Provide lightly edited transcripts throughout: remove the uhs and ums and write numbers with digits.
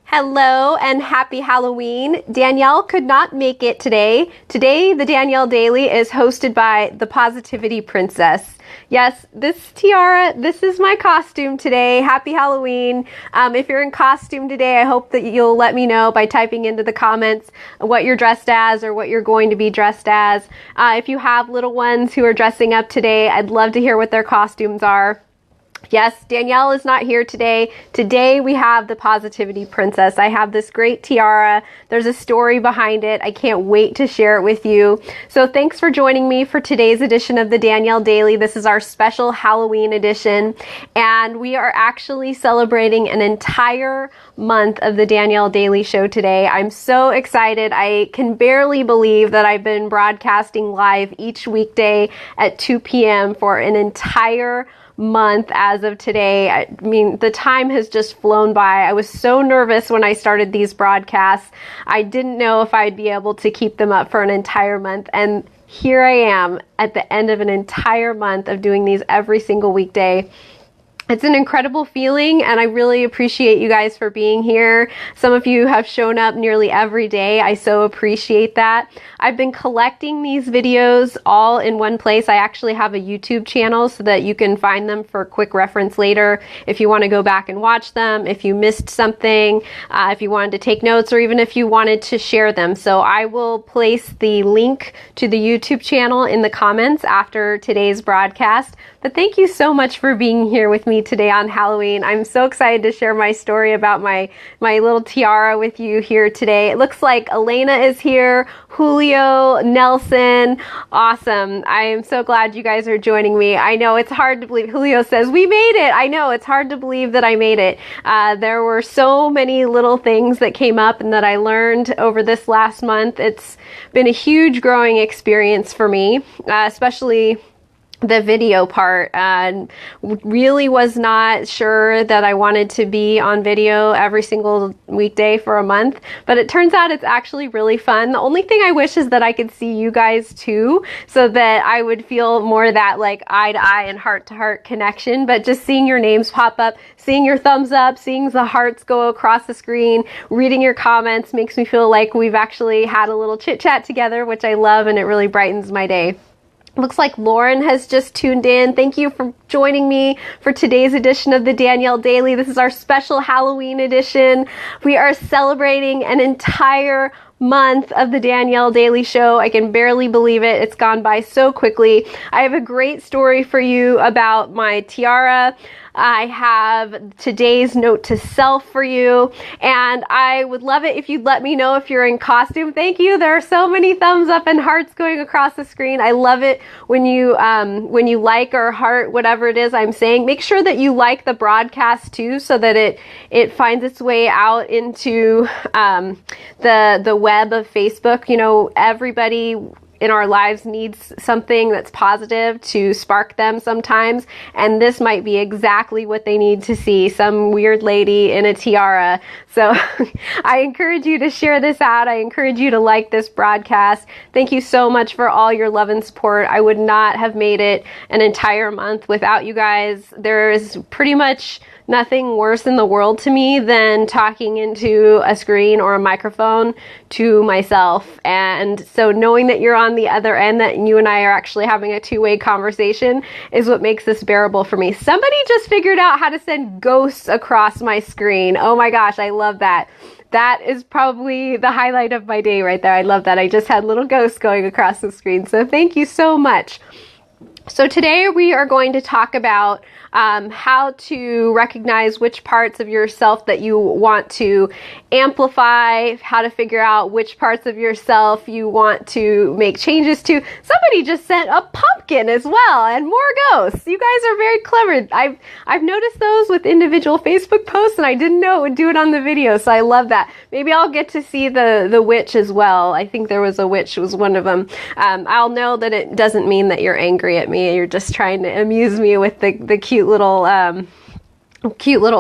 Hello and happy Halloween. Danielle could not make it today. Today, the Danielle Daily is hosted by the Positivity Princess. Yes, this tiara, this is my costume today. Happy Halloween. If you're in costume today, I hope that you'll let me know by typing into the comments what you're dressed as or what you're going to be dressed as. If you have little ones who are dressing up today, I'd love to hear what their costumes are. Yes, Danielle is not here today. Today we have the Positivity Princess. I have this great tiara. There's a story behind it. I can't wait to share it with you. So thanks for joining me for today's edition of the Danielle Daily. This is our special Halloween edition, and we are actually celebrating an entire month of the Danielle Daily Show today. I'm so excited. I can barely believe that I've been broadcasting live each weekday at 2 p.m. for an entire month as of today. I mean, the time has just flown by. I was so nervous when I started these broadcasts. I didn't know if I'd be able to keep them up for an entire month. And here I am at the end of an entire month of doing these every single weekday. It's an incredible feeling, and I really appreciate you guys for being here. Some of you have shown up nearly every day. I so appreciate that. I've been collecting these videos all in one place. I actually have a YouTube channel so that you can find them for quick reference later if you want to go back and watch them, if you missed something, if you wanted to take notes, or even if you wanted to share them. So I will place the link to the YouTube channel in the comments after today's broadcast. But thank you so much for being here with me today on Halloween. I'm so excited to share my story about my little tiara with you here today. It looks like Elena is here, Julio, Nelson. Awesome. I am so glad you guys are joining me. I know it's hard to believe. Julio says, we made it. I know it's hard to believe that I made it. There were so many little things that came up and that I learned over this last month. It's been a huge growing experience for me, especially the video part. Really was not sure that I wanted to be on video every single weekday for a month, but it turns out it's actually really fun. The only thing I wish is that I could see you guys too, so that I would feel more that like eye to eye and heart to heart connection. But just seeing your names pop up, seeing your thumbs up, seeing the hearts go across the screen, reading your comments makes me feel like we've actually had a little chit chat together, which I love, and it really brightens my day. Looks like Lauren has just tuned in. Thank you for joining me for today's edition of the Danielle Daily. This is our special Halloween edition. We are celebrating an entire month of the Danielle Daily Show. I can barely believe it. It's gone by so quickly. I have a great story for you about my tiara. I have today's note to self for you, and I would love it if you'd let me know if you're in costume. Thank you. There are so many thumbs up and hearts going across the screen. I love it when you like or heart whatever it is I'm saying. Make sure that you like the broadcast too, so that it finds its way out into the web of Facebook. You know, everybody in our lives needs something that's positive to spark them sometimes, and this might be exactly what they need to see, some weird lady in a tiara. So I encourage you to share this out. I encourage you to like this broadcast. Thank you so much for all your love and support. I would not have made it an entire month without you guys. There is pretty much nothing worse in the world to me than talking into a screen or a microphone to myself. And so knowing that you're on the other end, that you and I are actually having a two-way conversation, is what makes this bearable for me. Somebody just figured out how to send ghosts across my screen. Oh my gosh, I love that. That is probably the highlight of my day right there. I love that. I just had little ghosts going across the screen. So thank you so much. So today we are going to talk about how to recognize which parts of yourself that you want to amplify, how to figure out which parts of yourself you want to make changes to. Somebody just sent a pumpkin as well, and more ghosts. You guys are very clever. I've noticed those with individual Facebook posts, and I didn't know it would do it on the video, so I love that. Maybe I'll get to see the witch as well. I think there was a witch, was one of them. I'll know that it doesn't mean that you're angry at me. You're just trying to amuse me with the cute little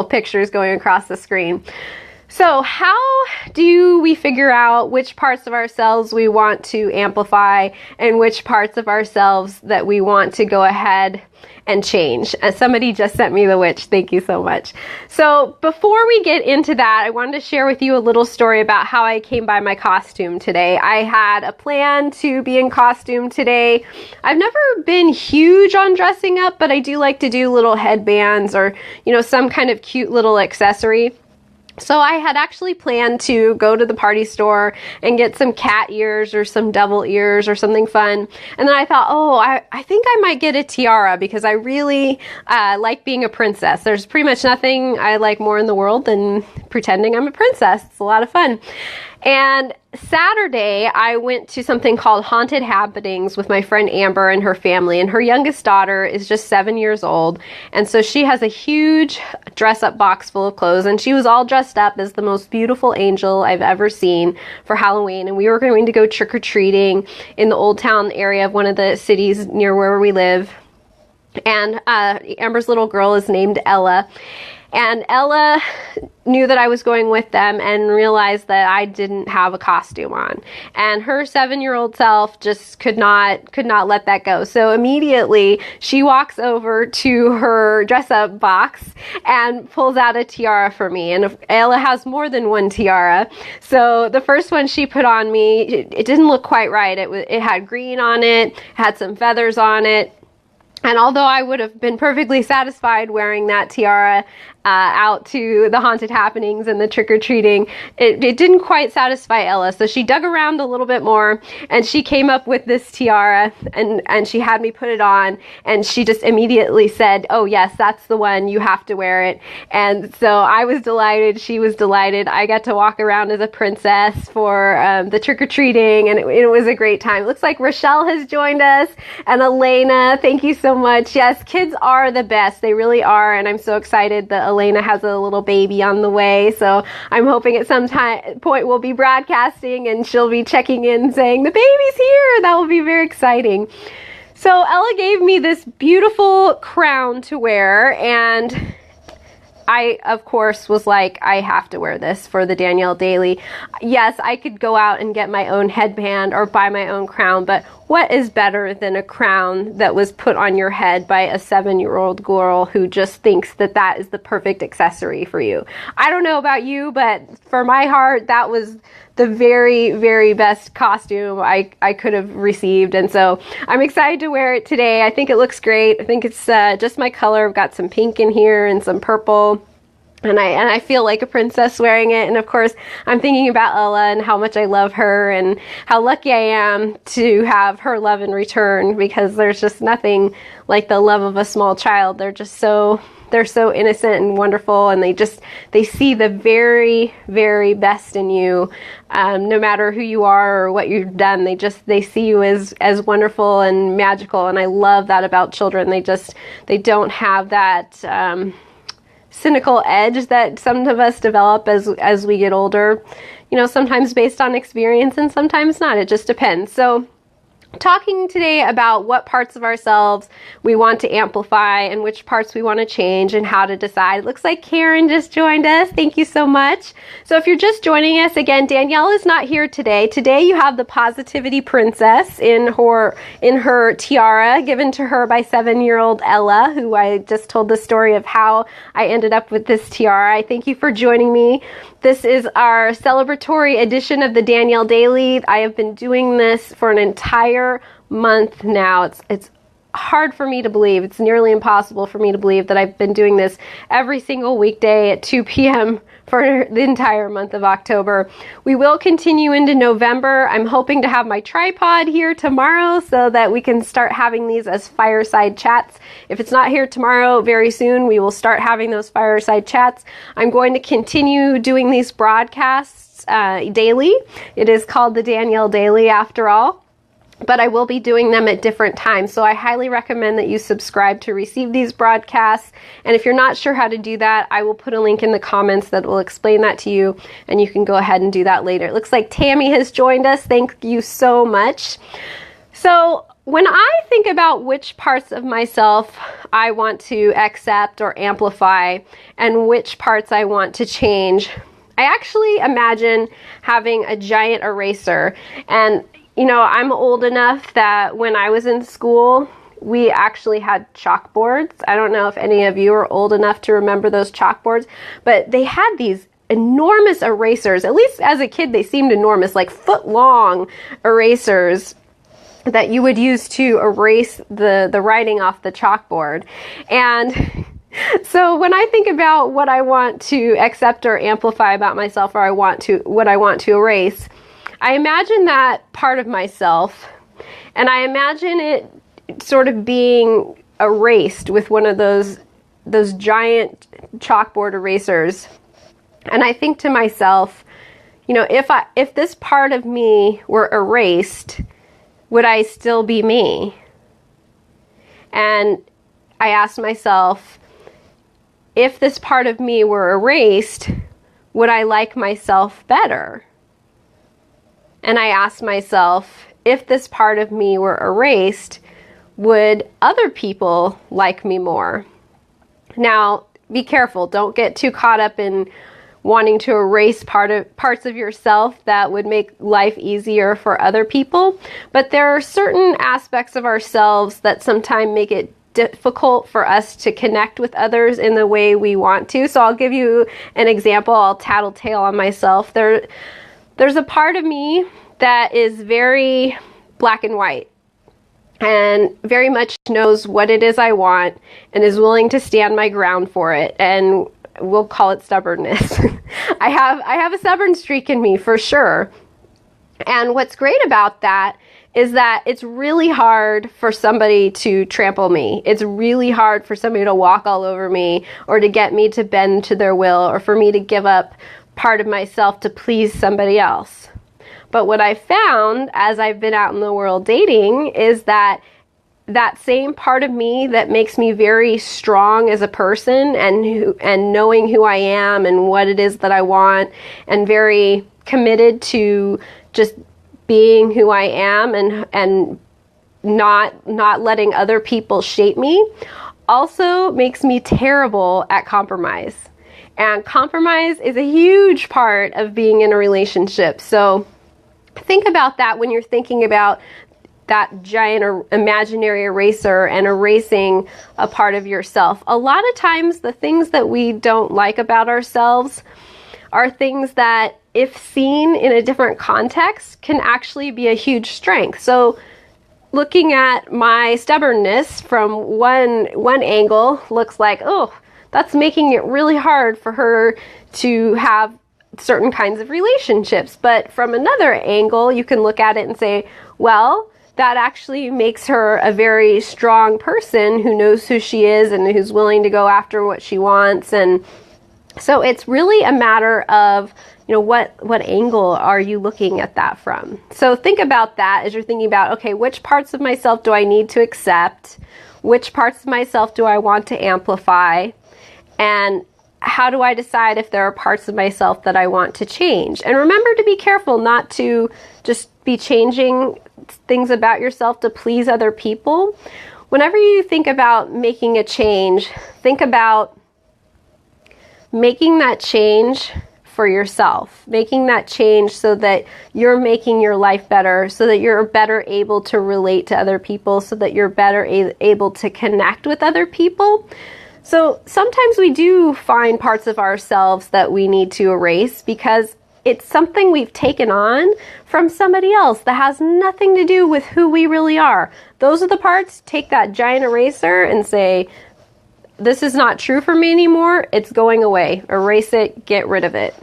pictures going across the screen. So how do we figure out which parts of ourselves we want to amplify and which parts of ourselves that we want to go ahead and change? Somebody just sent me the witch. Thank you so much. So before we get into that, I wanted to share with you a little story about how I came by my costume today. I had a plan to be in costume today. I've never been huge on dressing up, but I do like to do little headbands or, you know, some kind of cute little accessory. So I had actually planned to go to the party store and get some cat ears or some devil ears or something fun. And then I thought, oh, I think I might get a tiara because I really like being a princess. There's pretty much nothing I like more in the world than pretending I'm a princess. It's a lot of fun. And Saturday, I went to something called Haunted Happenings with my friend Amber and her family. And her youngest daughter is just 7 years old. And so she has a huge dress-up box full of clothes. And she was all dressed up as the most beautiful angel I've ever seen for Halloween. And we were going to go trick-or-treating in the Old Town area of one of the cities near where we live. And Amber's little girl is named Ella. And Ella knew that I was going with them and realized that I didn't have a costume on. And her 7-year-old self just could not let that go. So immediately she walks over to her dress-up box and pulls out a tiara for me. And Ella has more than one tiara. So the first one she put on me, it didn't look quite right. It had green on it, had some feathers on it. And although I would have been perfectly satisfied wearing that tiara out to the haunted happenings and the trick-or-treating, it didn't quite satisfy Ella. So she dug around a little bit more and she came up with this tiara and she had me put it on and she just immediately said, oh yes, that's the one, you have to wear it. And so I was delighted, she was delighted. I got to walk around as a princess for the trick-or-treating and it was a great time. It looks like Rochelle has joined us and Elena, thank you so much. Yes, kids are the best, they really are, and I'm so excited that Elena has a little baby on the way, so I'm hoping at some point we'll be broadcasting and she'll be checking in saying, the baby's here! That will be very exciting. So Ella gave me this beautiful crown to wear, and I, of course, was like, I have to wear this for the Danielle Daily. Yes, I could go out and get my own headband or buy my own crown, but what is better than a crown that was put on your head by a 7-year-old girl who just thinks that that is the perfect accessory for you? I don't know about you, but for my heart, that was the very, very best costume I could have received. And so I'm excited to wear it today. I think it looks great. I think it's just my color. I've got some pink in here and some purple. And I feel like a princess wearing it. And of course, I'm thinking about Ella and how much I love her and how lucky I am to have her love in return, because there's just nothing like the love of a small child. They're so innocent and wonderful, and they see the very, very best in you, no matter who you are or what you've done. They see you as wonderful and magical, and I love that about children. They don't have that cynical edge that some of us develop as we get older, you know, sometimes based on experience and sometimes not. It just depends. So talking today about what parts of ourselves we want to amplify and which parts we want to change and how to decide. It looks like Karen just joined us. Thank you so much. So if you're just joining us, again, Danielle is not here today. Today you have the Positivity Princess in her tiara given to her by 7-year-old Ella, who I just told the story of how I ended up with this tiara. I thank you for joining me. This is our celebratory edition of the Danielle Daily. I have been doing this for an entire month now. It's hard for me to believe. It's nearly impossible for me to believe that I've been doing this every single weekday at 2 p.m. for the entire month of October. We will continue into November. I'm hoping to have my tripod here tomorrow so that we can start having these as fireside chats. If it's not here tomorrow, very soon we will start having those fireside chats. I'm going to continue doing these broadcasts daily. It is called the Danielle Daily after all. But I will be doing them at different times. So I highly recommend that you subscribe to receive these broadcasts. And if you're not sure how to do that, I will put a link in the comments that will explain that to you, and you can go ahead and do that later. It looks like Tammy has joined us. Thank you so much. So when I think about which parts of myself I want to accept or amplify and which parts I want to change, I actually imagine having a giant eraser. And, you know, I'm old enough that when I was in school, we actually had chalkboards. I don't know if any of you are old enough to remember those chalkboards, but they had these enormous erasers. At least as a kid, they seemed enormous, like foot-long erasers that you would use to erase the writing off the chalkboard. And so when I think about what I want to accept or amplify about myself, or what I want to erase, I imagine that part of myself, and I imagine it sort of being erased with one of those giant chalkboard erasers. And I think to myself, you know, if this part of me were erased, would I still be me? And I asked myself, if this part of me were erased, would I like myself better? And I asked myself, if this part of me were erased, would other people like me more? Now, be careful. Don't get too caught up in wanting to erase parts of yourself that would make life easier for other people. But there are certain aspects of ourselves that sometimes make it difficult for us to connect with others in the way we want to. So I'll give you an example. I'll tattletale on myself. There's a part of me that is very black and white and very much knows what it is I want and is willing to stand my ground for it. And we'll call it stubbornness. I have a stubborn streak in me for sure. And what's great about that is that it's really hard for somebody to trample me. It's really hard for somebody to walk all over me or to get me to bend to their will or for me to give up part of myself to please somebody else. But what I found as I've been out in the world dating is that same part of me that makes me very strong as a person and knowing who I am and what it is that I want and very committed to just being who I am and not letting other people shape me also makes me terrible at compromise. And compromise is a huge part of being in a relationship. So think about that when you're thinking about that giant or imaginary eraser and erasing a part of yourself. A lot of times the things that we don't like about ourselves are things that, if seen in a different context, can actually be a huge strength. So looking at my stubbornness from one angle looks like, oh, that's making it really hard for her to have certain kinds of relationships. But from another angle, you can look at it and say, well, that actually makes her a very strong person who knows who she is and who's willing to go after what she wants. And so it's really a matter of, you know, what angle are you looking at that from? So think about that as you're thinking about, okay, which parts of myself do I need to accept? Which parts of myself do I want to amplify? And how do I decide if there are parts of myself that I want to change? And remember to be careful not to just be changing things about yourself to please other people. Whenever you think about making a change, think about making that change for yourself, making that change so that you're making your life better, so that you're better able to relate to other people, so that you're better able to connect with other people. So sometimes we do find parts of ourselves that we need to erase because it's something we've taken on from somebody else that has nothing to do with who we really are. Those are the parts. Take that giant eraser and say, this is not true for me anymore. It's going away. Erase it. Get rid of it.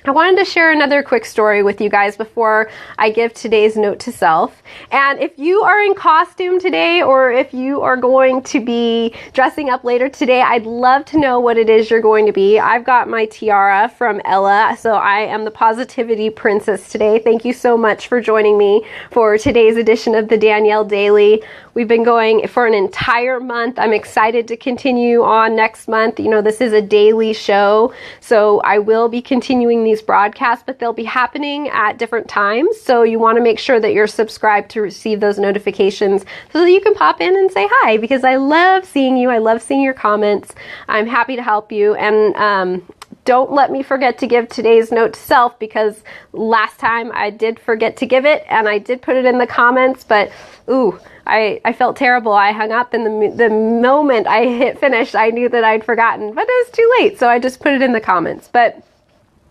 I wanted to share another quick story with you guys before I give today's note to self. And if you are in costume today, or if you are going to be dressing up later today, I'd love to know what it is you're going to be. I've got my tiara from Ella, so I am the Positivity Princess today. Thank you so much for joining me for today's edition of the Danielle Daily. We've been going for an entire month. I'm excited to continue on next month. You know, this is a daily show, so I will be continuing these broadcasts, but they'll be happening at different times. So you want to make sure that you're subscribed to receive those notifications so that you can pop in and say hi, because I love seeing you. I love seeing your comments. I'm happy to help you. And don't let me forget to give today's note to self, because last time I did forget to give it, and I did put it in the comments, but ooh, I felt terrible. I hung up, and the moment I hit finish, I knew that I'd forgotten, but it was too late, so I just put it in the comments. But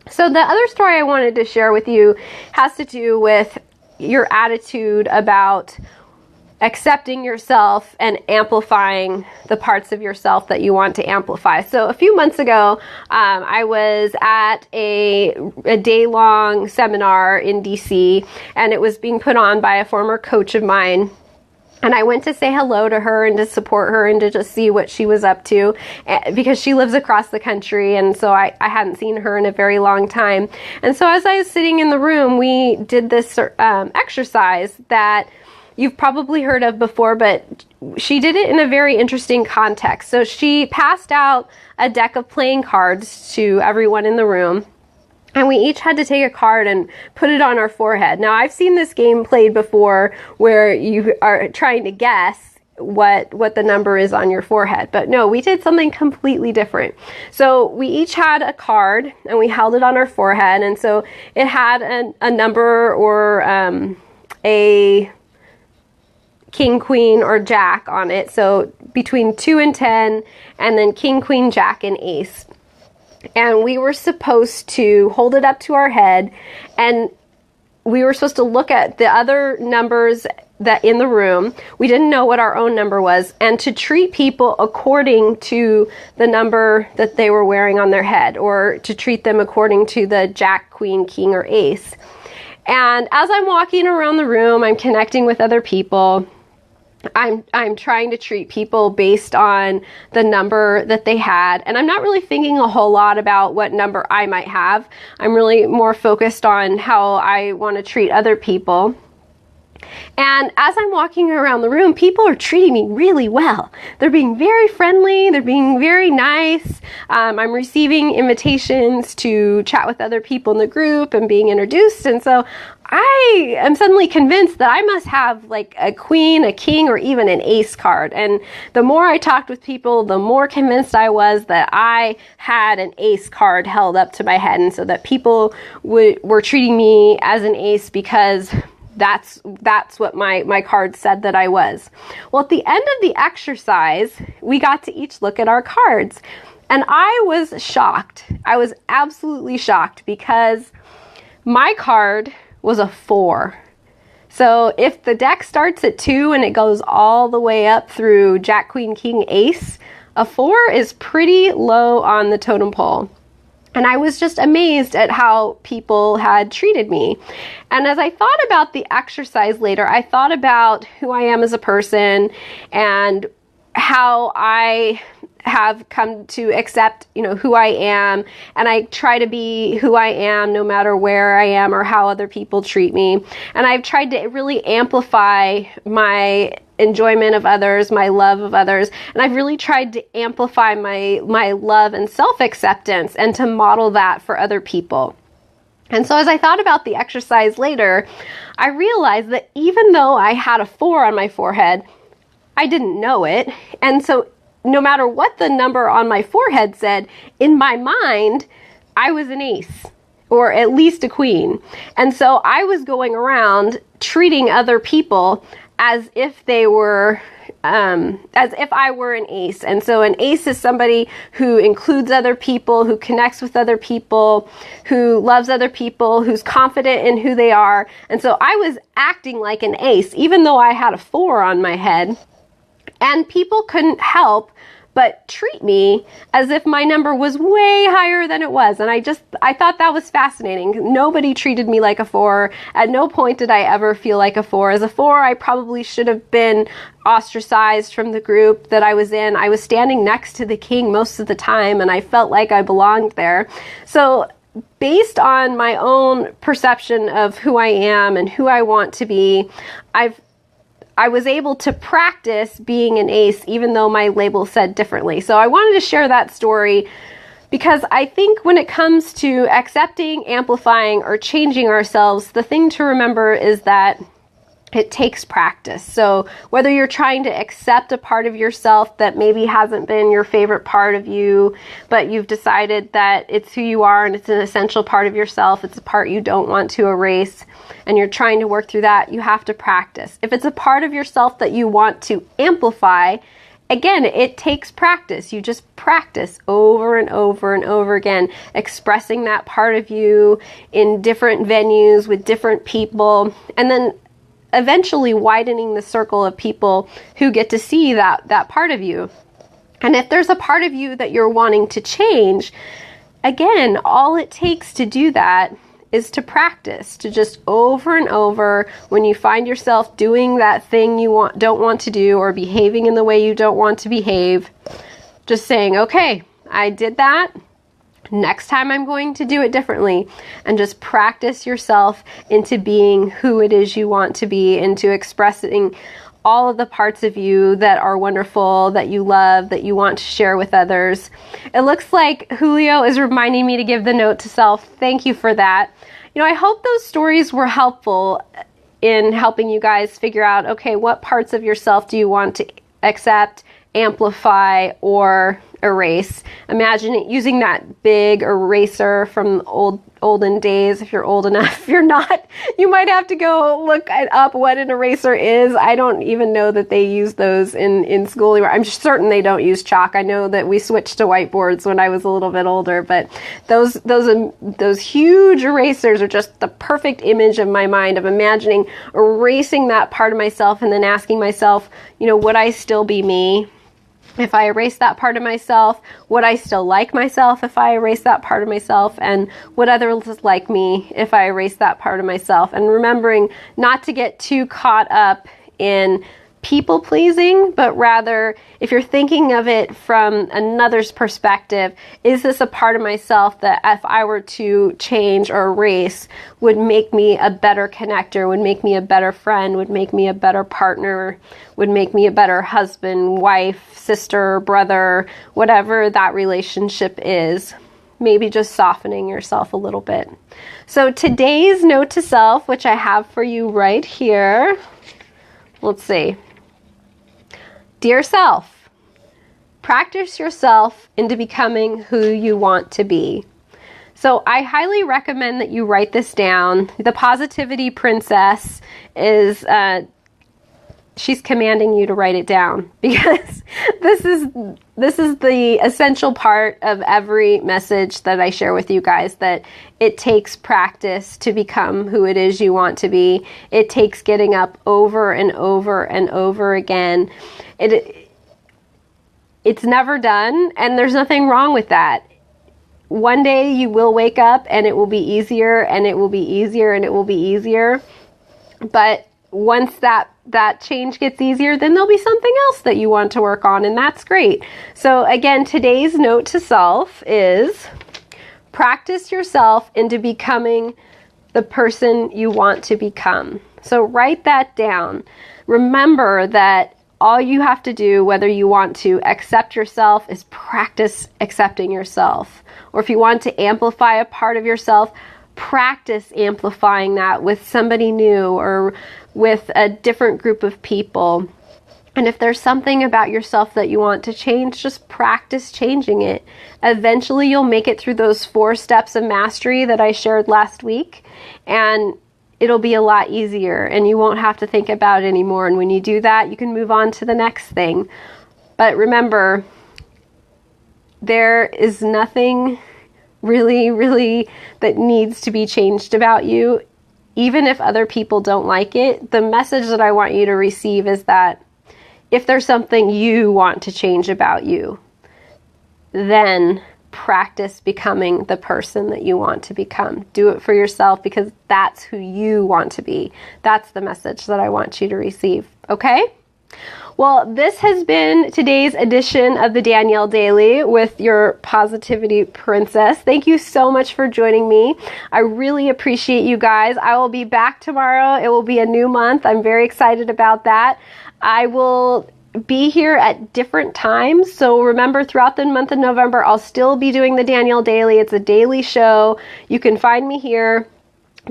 so the other story I wanted to share with you has to do with your attitude about accepting yourself and amplifying the parts of yourself that you want to amplify. So a few months ago, I was at a day-long seminar in DC, and it was being put on by a former coach of mine. And I went to say hello to her and to support her and to just see what she was up to, because she lives across the country, and so I hadn't seen her in a very long time. And so as I was sitting in the room, we did this exercise that you've probably heard of before, but she did it in a very interesting context. So she passed out a deck of playing cards to everyone in the room, and we each had to take a card and put it on our forehead. Now, I've seen this game played before where you are trying to guess what the number is on your forehead, but no, we did something completely different. So we each had a card and we held it on our forehead, and so it had a number or a king, queen, or jack on it. So between 2 and 10, and then king, queen, jack, and ace. And we were supposed to hold it up to our head, and we were supposed to look at the other numbers that in the room. We didn't know what our own number was, and to treat people according to the number that they were wearing on their head, or to treat them according to the jack, queen, king, or ace. And as I'm walking around the room, I'm connecting with other people. I'm trying to treat people based on the number that they had, and I'm not really thinking a whole lot about what number I might have. I'm really more focused on how I want to treat other people. And as I'm walking around the room, people are treating me really well. They're being very friendly. They're being very nice. I'm receiving invitations to chat with other people in the group and being introduced. And so I am suddenly convinced that I must have like a queen, a king, or even an ace card. And the more I talked with people, the more convinced I was that I had an ace card held up to my head. And so that people were treating me as an ace because that's what my card said that I was. Well, at the end of the exercise, we got to each look at our cards. And I was shocked. I was absolutely shocked, because my card was a 4. So if the deck starts at 2 and it goes all the way up through jack, queen, king, ace, a 4 is pretty low on the totem pole. And I was just amazed at how people had treated me. And as I thought about the exercise later, I thought about who I am as a person and how I have come to accept, who I am. And I try to be who I am no matter where I am or how other people treat me. And I've tried to really amplify my enjoyment of others, my love of others, and I've really tried to amplify my love and self-acceptance and to model that for other people. And so as I thought about the exercise later, I realized that even though I had a 4 on my forehead, I didn't know it. And so no matter what the number on my forehead said, in my mind, I was an ace, or at least a queen. And so I was going around treating other people as if they were, as if I were an ace. And so an ace is somebody who includes other people, who connects with other people, who loves other people, who's confident in who they are. And so I was acting like an ace, even though I had a 4 on my head. And people couldn't help but treat me as if my number was way higher than it was. And I thought that was fascinating. Nobody treated me like a 4. At no point did I ever feel like a 4. As a 4, I probably should have been ostracized from the group that I was in. I was standing next to the king most of the time, and I felt like I belonged there. So based on my own perception of who I am and who I want to be, I was able to practice being an ace, even though my label said differently. So I wanted to share that story because I think when it comes to accepting, amplifying, or changing ourselves, the thing to remember is that It takes practice. So whether you're trying to accept a part of yourself that maybe hasn't been your favorite part of you, but you've decided that it's who you are and it's an essential part of yourself, it's a part you don't want to erase, and you're trying to work through that, you have to practice. If it's a part of yourself that you want to amplify, again, it takes practice. You just practice over and over and over again, expressing that part of you in different venues with different people, and then eventually widening the circle of people who get to see that part of you. And if there's a part of you that you're wanting to change, again, all it takes to do that is to practice, to just over and over, when you find yourself doing that thing you don't want to do, or behaving in the way you don't want to behave, just saying, okay, I did that. Next time I'm going to do it differently, and just practice yourself into being who it is you want to be, into expressing all of the parts of you that are wonderful, that you love, that you want to share with others. It looks like Julio is reminding me to give the note to self. Thank you for that. You know, I hope those stories were helpful in helping you guys figure out, okay, what parts of yourself do you want to accept, amplify, or erase. Imagine using that big eraser from olden days. If you're old enough, if you're not, you might have to go look up what an eraser is. I don't even know that they use those in school anymore. I'm certain they don't use chalk. I know that we switched to whiteboards when I was a little bit older, but those huge erasers are just the perfect image of my mind of imagining erasing that part of myself and then asking myself, you know, would I still be me if I erase that part of myself? Would I still like myself if I erase that part of myself? And would others like me if I erase that part of myself? And remembering not to get too caught up in people pleasing, but rather, if you're thinking of it from another's perspective, is this a part of myself that if I were to change or erase would make me a better connector, would make me a better friend, would make me a better partner, would make me a better husband, wife, sister, brother, whatever that relationship is. Maybe just softening yourself a little bit. So today's note to self, which I have for you right here, let's see. Dear self, practice yourself into becoming who you want to be. So I highly recommend that you write this down. The Positivity Princess is, she's commanding you to write it down, because this is the essential part of every message that I share with you guys, that it takes practice to become who it is you want to be. It takes getting up over and over and over again. It's never done, and there's nothing wrong with that. One day you will wake up and it will be easier, and it will be easier, and it will be easier. But once that change gets easier, then there'll be something else that you want to work on, and that's great. So again, today's note to self is practice yourself into becoming the person you want to become. So write that down. Remember that all you have to do, whether you want to accept yourself, is practice accepting yourself. Or if you want to amplify a part of yourself, practice amplifying that with somebody new or with a different group of people. And if there's something about yourself that you want to change, just practice changing it. Eventually you'll make it through those 4 steps of mastery that I shared last week, and it'll be a lot easier, and you won't have to think about it anymore. And when you do that, you can move on to the next thing. But remember, there is nothing really that needs to be changed about you. Even if other people don't like it, the message that I want you to receive is that if there's something you want to change about you, then practice becoming the person that you want to become. Do it for yourself, because that's who you want to be. That's the message that I want you to receive. Okay? Well, this has been today's edition of the Danielle Daily with your Positivity Princess. Thank you so much for joining me. I really appreciate you guys. I will be back tomorrow. It will be a new month. I'm very excited about that. I will be here at different times. So remember, throughout the month of November, I'll still be doing the Danielle Daily. It's a daily show. You can find me here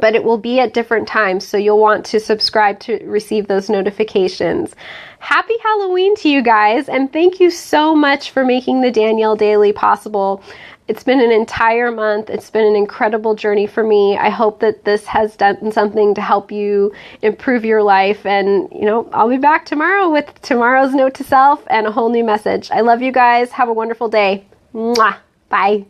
but it will be at different times, so you'll want to subscribe to receive those notifications. Happy Halloween to you guys, and thank you so much for making the Danielle Daily possible. It's been an entire month. It's been an incredible journey for me. I hope that this has done something to help you improve your life, and I'll be back tomorrow with tomorrow's note to self and a whole new message. I love you guys. Have a wonderful day. Mwah. Bye.